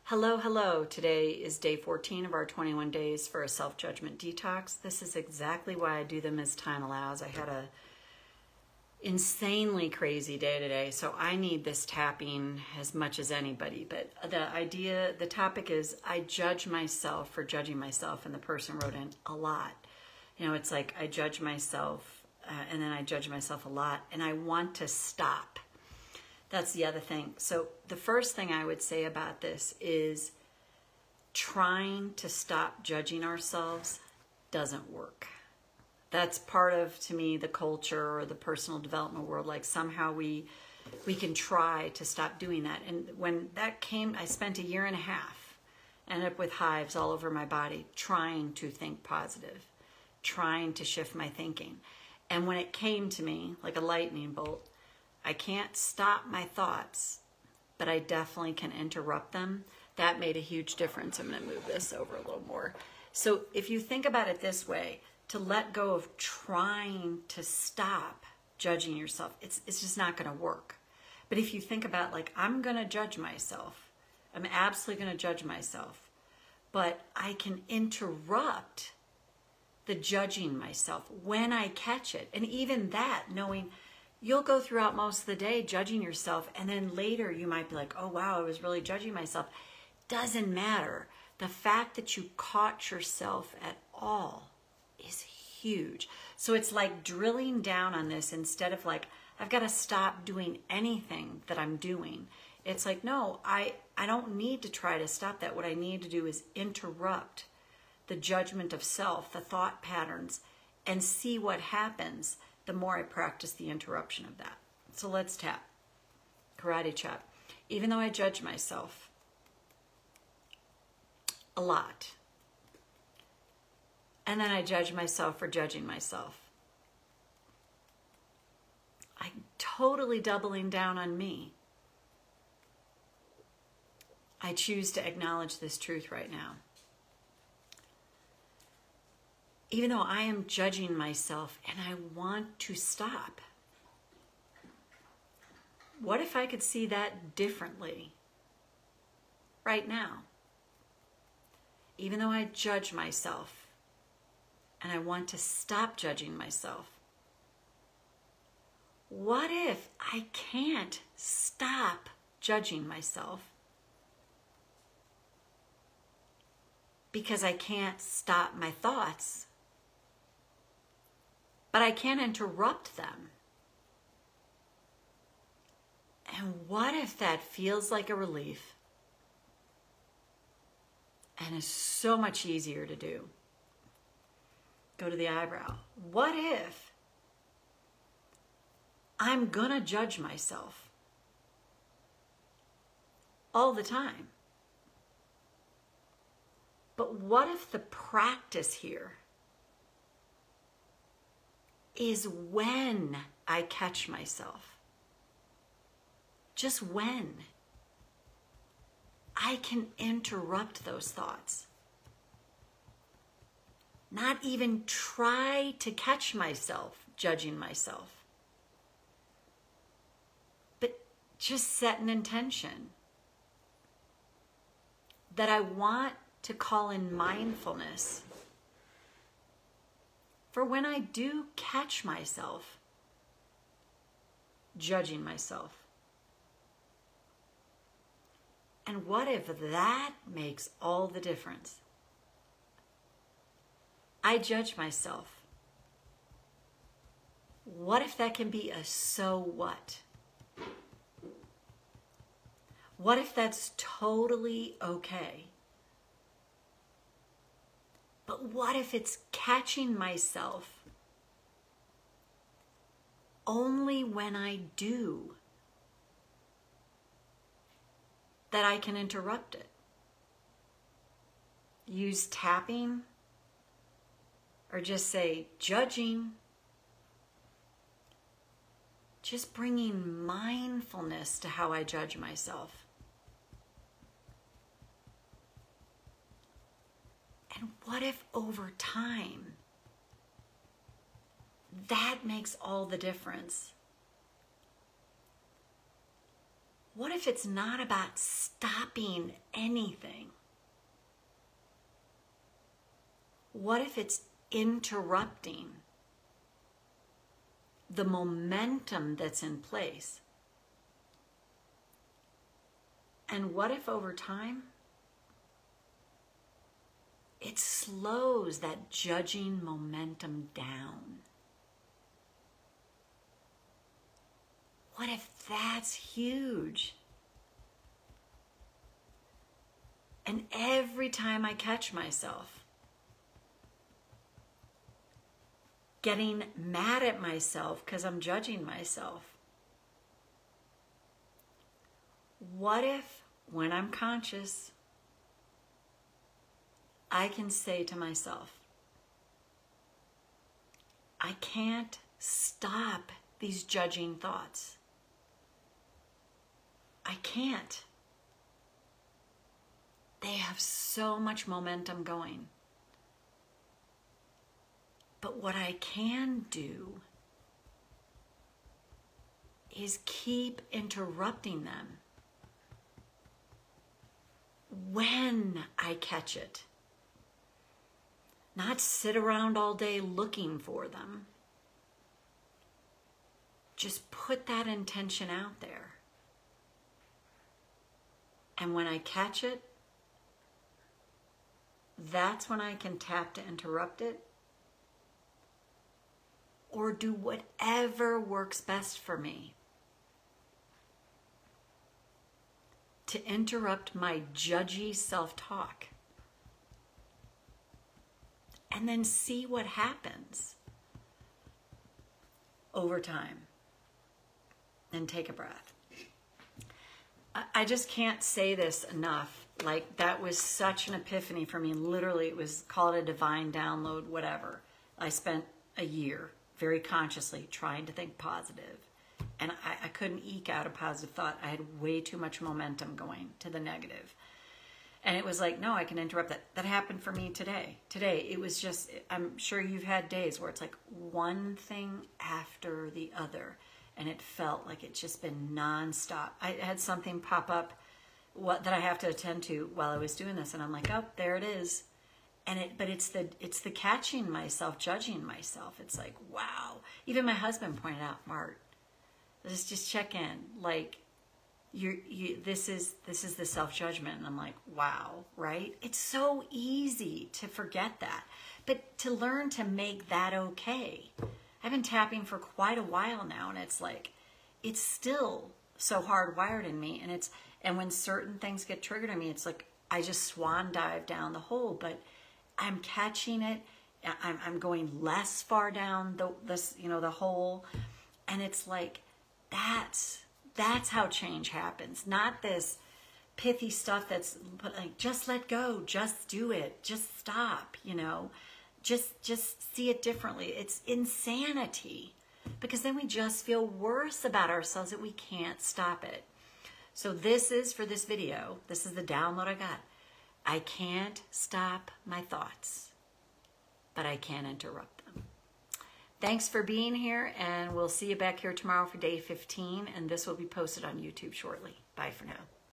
Hello, hello. Today is day 14 of our 21 days for a self-judgment detox. This is exactly why I do them as time allows. I had a insanely crazy day today, so I need this tapping as much as anybody. But the topic is I judge myself for judging myself, and the person wrote in a lot. You know, it's like I judge myself and then I judge myself a lot, and I want to stop. That's the other thing. So the first thing I would say about this is trying to stop judging ourselves doesn't work. That's part of, to me, the culture or the personal development world. Like somehow we can try to stop doing that. And when that came, I spent a year and a half, ended up with hives all over my body, trying to think positive, trying to shift my thinking. And when it came to me like a lightning bolt, I can't stop my thoughts, but I definitely can interrupt them. That made a huge difference. I'm going to move this over a little more. So if you think about it this way, to let go of trying to stop judging yourself, it's just not going to work. But if you think about like, I'm going to judge myself. I'm absolutely going to judge myself. But I can interrupt the judging myself when I catch it. And even that, knowing you'll go throughout most of the day judging yourself, and then later you might be like, oh wow, I was really judging myself. Doesn't matter. The fact that you caught yourself at all is huge. So it's like drilling down on this instead of like, I've got to stop doing anything that I'm doing. It's like, no, I don't need to try to stop that. What I need to do is interrupt the judgment of self, the thought patterns, and see what happens the more I practice the interruption of that. So let's tap. Karate chop. Even though I judge myself a lot, and then I judge myself for judging myself, I'm totally doubling down on me. I choose to acknowledge this truth right now. Even though I am judging myself and I want to stop, what if I could see that differently right now? Even though I judge myself and I want to stop judging myself, what if I can't stop judging myself because I can't stop my thoughts? But I can't interrupt them. And what if that feels like a relief and is so much easier to do? Go to the eyebrow. What if I'm gonna judge myself all the time? But what if the practice here is when I catch myself, just when, I can interrupt those thoughts. Not even try to catch myself judging myself, but just set an intention that I want to call in mindfulness for when I do catch myself judging myself. And what if that makes all the difference? I judge myself. What if that can be a so what? What if that's totally okay? But what if it's catching myself only when I do that I can interrupt it? Use tapping or just say judging. Just bringing mindfulness to how I judge myself. And what if over time, that makes all the difference? What if it's not about stopping anything? What if it's interrupting the momentum that's in place? And what if over time, it slows that judging momentum down? What if that's huge? And every time I catch myself getting mad at myself because I'm judging myself, what if when I'm conscious, I can say to myself, I can't stop these judging thoughts. I can't. They have so much momentum going. But what I can do is keep interrupting them when I catch it. Not sit around all day looking for them. Just put that intention out there. And when I catch it, that's when I can tap to interrupt it or do whatever works best for me to interrupt my judgy self-talk and then see what happens over time. And take a breath. I just can't say this enough. Like, that was such an epiphany for me. Literally, it was, call it a divine download, whatever. I spent a year very consciously trying to think positive. And I couldn't eke out a positive thought. I had way too much momentum going to the negative. And it was like, no, I can interrupt that. That happened for me today. Today, it was just, I'm sure you've had days where it's like one thing after the other. And it felt like it's just been nonstop. I had something pop up that I have to attend to while I was doing this, and I'm like, oh, there it is. But it's the catching myself, judging myself. It's like, wow. Even my husband pointed out, Mart, let's just check in. Like, this is the self-judgment, and I'm like, wow, right? It's so easy to forget that, but to learn to make that okay. I've been tapping for quite a while now, and it's like, it's still so hardwired in me. And when certain things get triggered in me, it's like, I just swan dive down the hole, but I'm catching it. I'm going less far down the hole. And it's like, that's how change happens. Not this pithy stuff that's like, just let go, just do it, just stop, Just see it differently. It's insanity, because then we just feel worse about ourselves that we can't stop it. So this is, for this video, this is the download I got. I can't stop my thoughts, but I can interrupt them. Thanks for being here, and we'll see you back here tomorrow for day 15, and this will be posted on YouTube shortly. Bye for now.